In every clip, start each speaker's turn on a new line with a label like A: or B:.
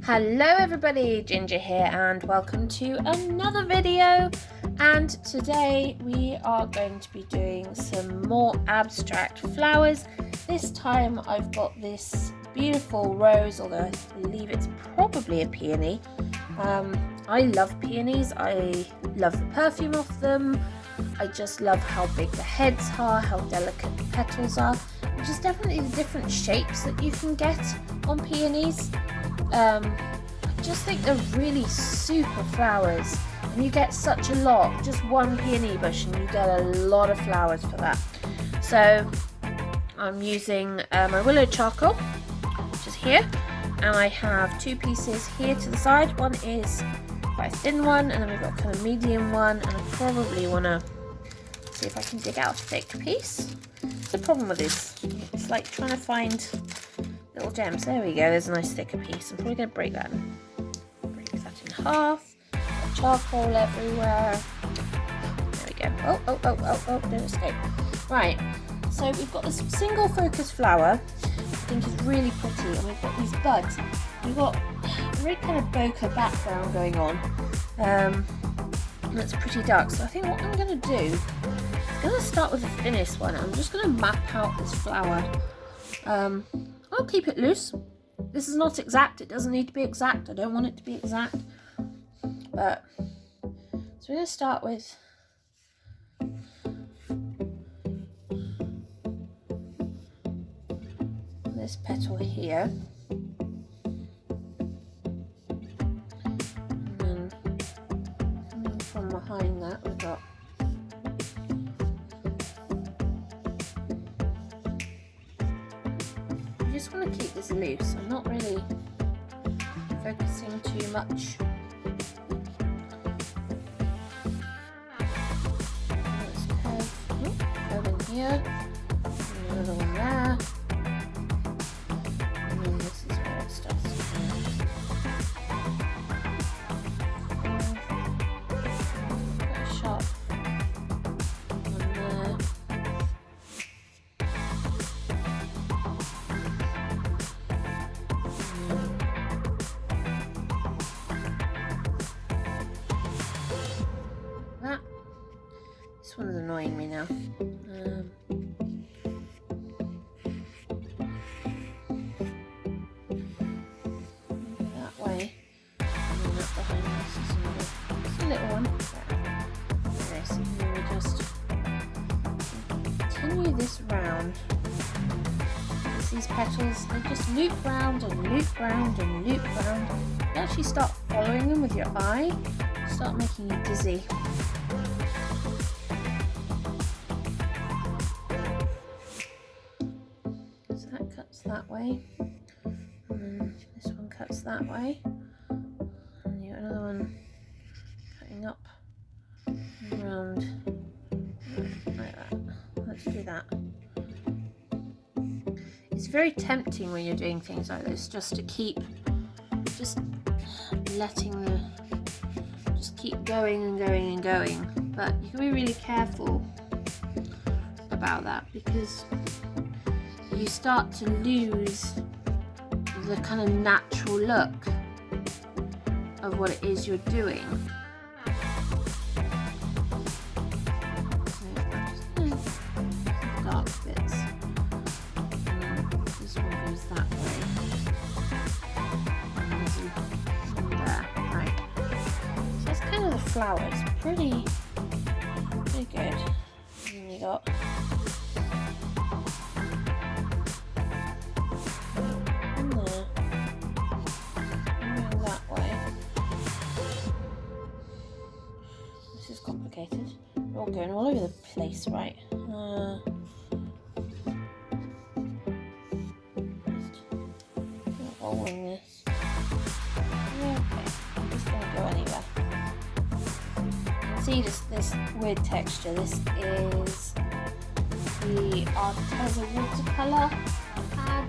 A: Hello everybody, Ginger here and welcome to another video, and today we are going to be doing some more abstract flowers. This time I've got this beautiful rose, although I believe it's probably a peony. I love peonies, I love the perfume of them, I just love how big the heads are, how delicate the petals are, which is definitely the different shapes that you can get on peonies. I just think they're really super flowers, and you get such a lot, just one peony bush and you get a lot of flowers for that. So I'm using my willow charcoal, which is here, and I have two pieces here to the side. One is quite a thin one, and then we've got kind of medium one, and I probably want to see if I can dig out a thick piece. The problem with this, it's like trying to find little gems. There we go, there's a nice thicker piece. I'm probably going to break that in half. Got charcoal everywhere. There we go. Oh, don't escape. Right, so we've got this single focus flower, I think is really pretty, and we've got these buds. We've got a really kind of bokeh background going on. That's pretty dark, so I think what I'm going to do, I'm going to start with the thinnest one. I'm just going to map out this flower. I'll keep it loose. This is not exact, it doesn't need to be exact, I don't want it to be exact. But, so we're going to start with this petal here. And then coming from behind that we've got I just want to keep this loose. I'm not really focusing too much. Let's curve in here, and another one there, and then this is where it starts to quite a sharp one there. This one is annoying me now. That way, and then that behind this is a little one. Okay, so then we just continue this round. These petals, they just loop round and loop round and loop round. You actually start following them with your eye, start making you dizzy. That way, and then this one cuts that way, and you got another one cutting up and around like that. Let's do that. It's very tempting when you're doing things like this just to keep keep going and going and going, but you can be really careful about that because you start to lose the kind of natural look of what it is you're doing. So just dark bits. And this one goes that way. And there's one there. Right. So that's kind of the flower. It's pretty good. And then you got complicated. We're all going all over the place, right? Just rolling this. Okay, I'm just going to go anywhere. You can see this weird texture. This is the Arteza watercolour pad.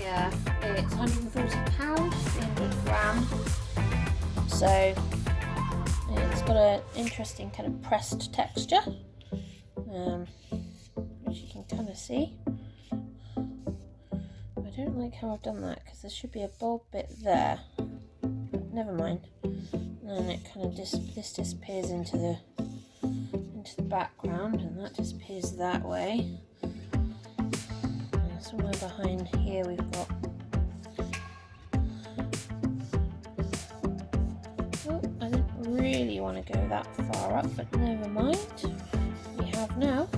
A: Yeah, it's £140, 300 grams. So it's got an interesting kind of pressed texture, which you can kind of see. don't like how I've done that because there should be a bold bit there. But never mind. And then it kind of this disappears into the background, and that disappears that way. And somewhere behind here we've got. Oh, I didn't really want to go that far up, but never mind. We have now.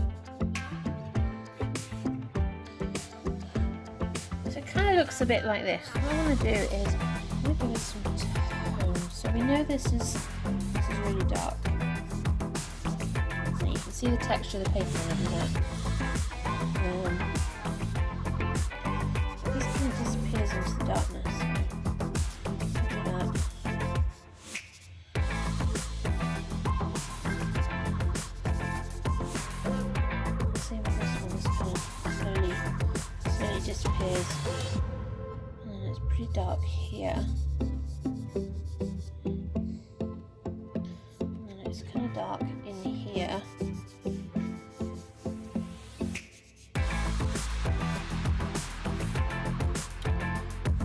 A: Kind of looks a bit like this. What I want to do is I'm going to give it some tone. So we know this is really dark. And you can see the texture of the paper and everything. This kind of disappears into the darkness. So do that. Same with this one. This kind of slowly disappears. And it's pretty dark here. And it's kind of dark in here.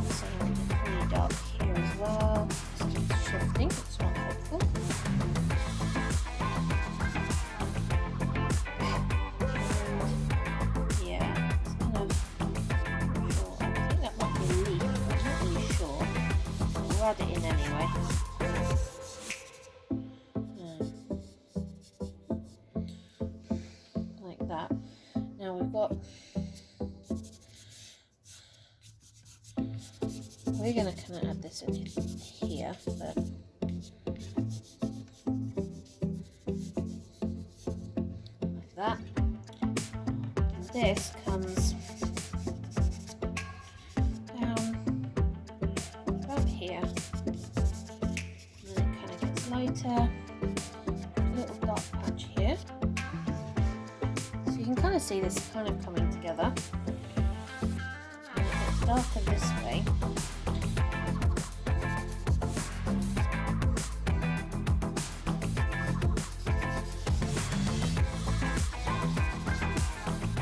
A: Same, it's pretty dark here as well. It's just shifting, it's not helpful. Add it in anyway. Like that. Now we've got. We're going to kind of add this in here, but like that. And this comes down about here. Lighter, little dark patch here. So you can kind of see this kind of coming together. And it gets darker this way.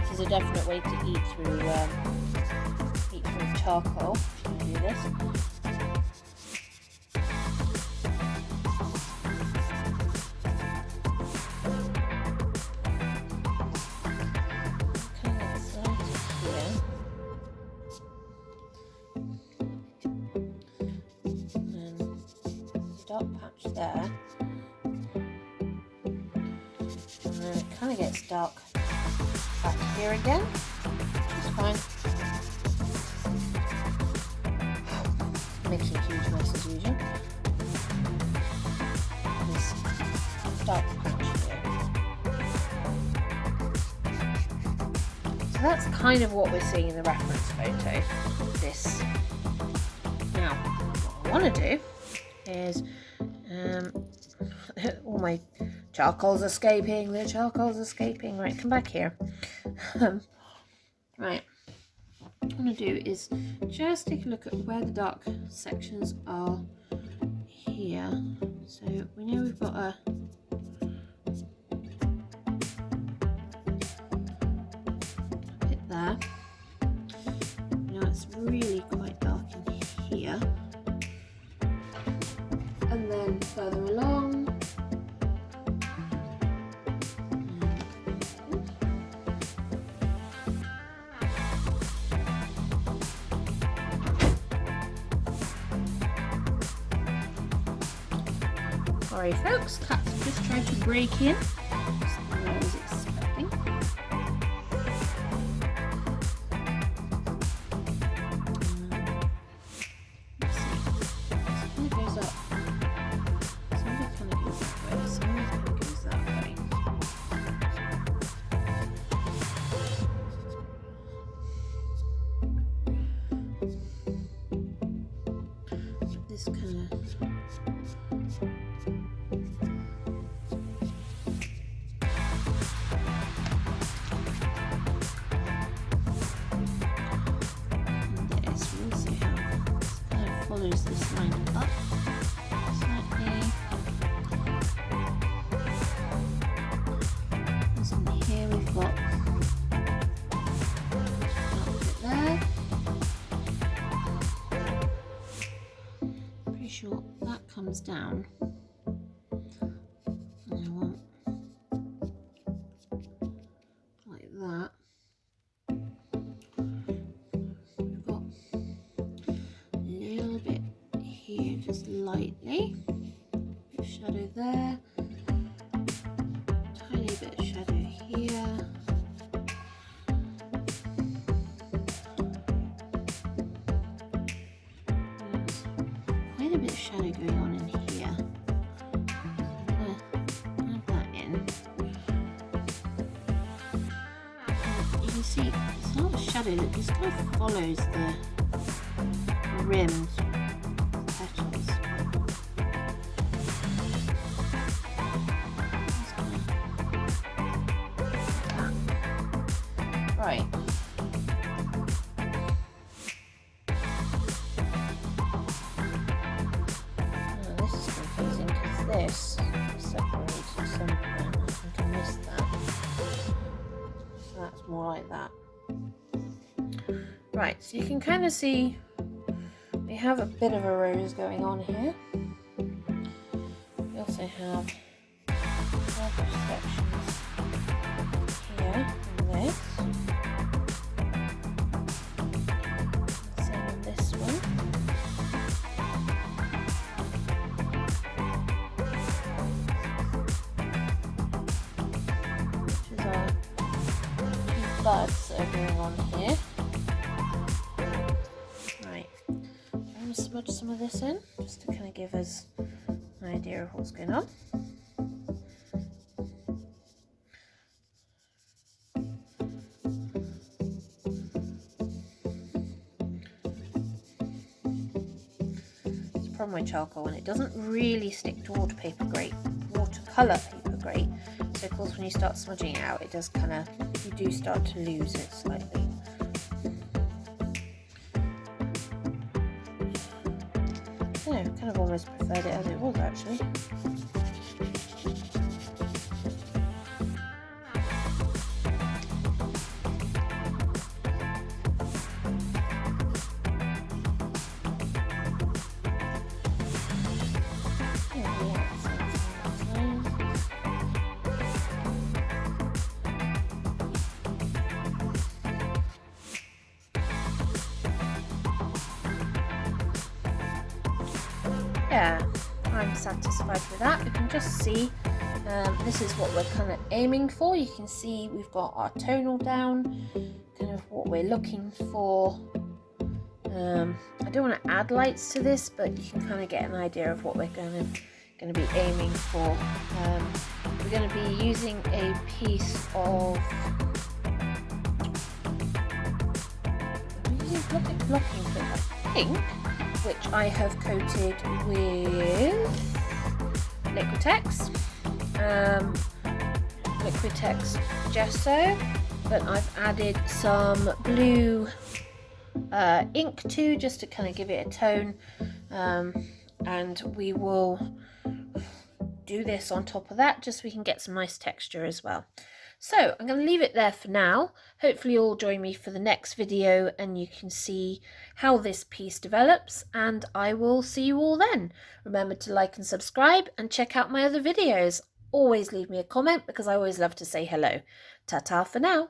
A: This is a definite way to eat through charcoal if you do this. Dark patch there, and then it kind of gets dark back here again, which is fine. Making a huge mess as usual. This dark patch here. So that's kind of what we're seeing in the reference photo. This. Now, what I want to do is all my charcoal's escaping, the charcoal's escaping. Right, come back here. Right, what I want to do is just take a look at where the dark sections are here. So we know we've got a bit there. Now it's really quite dark in here. And then further along, sorry folks, cats just tried to break in. That's not what I was expecting. Let's see, it kind of goes up. Some of it kind of goes that way, some of it kind of goes that way. But this kind of follows this line up slightly. So here we've got that bit there. comes down. And I want like that. We've got a little bit here, just lightly. Bit of shadow there. Tiny bit of shadow here. Quite a bit of shadow going on in here. Add that in. And you can see it's not a shadow that just kind of follows the rims, petals. Right. This is separated at some point. I think I missed that. So that's more like that. Right, so you can kind of see we have a bit of a rose going on here. We also have other sections here and this. Same on this one. Buds that are going on here. Right, I'm going to smudge some of this in just to kind of give us an idea of what's going on. It's a problem with charcoal when it doesn't really stick to watercolour paper grate. So of course when you start smudging it out, it does kind of, you do start to lose it slightly. I kind of almost preferred it as it was actually. Yeah, I'm satisfied with that. You can just see this is what we're kind of aiming for. You can see we've got our tonal down, kind of what we're looking for. I don't want to add lights to this, but you can kind of get an idea of what we're going to be aiming for. We're going to be using a piece of blocking fluid, I think, which I have coated with Liquitex gesso, but I've added some blue ink too, just to kind of give it a tone, and we will do this on top of that just so we can get some nice texture as well. So I'm going to leave it there for now. Hopefully you'll join me for the next video and you can see how this piece develops, and I will see you all then. Remember to like and subscribe and check out my other videos. Always leave me a comment because I always love to say hello. Ta-ta for now.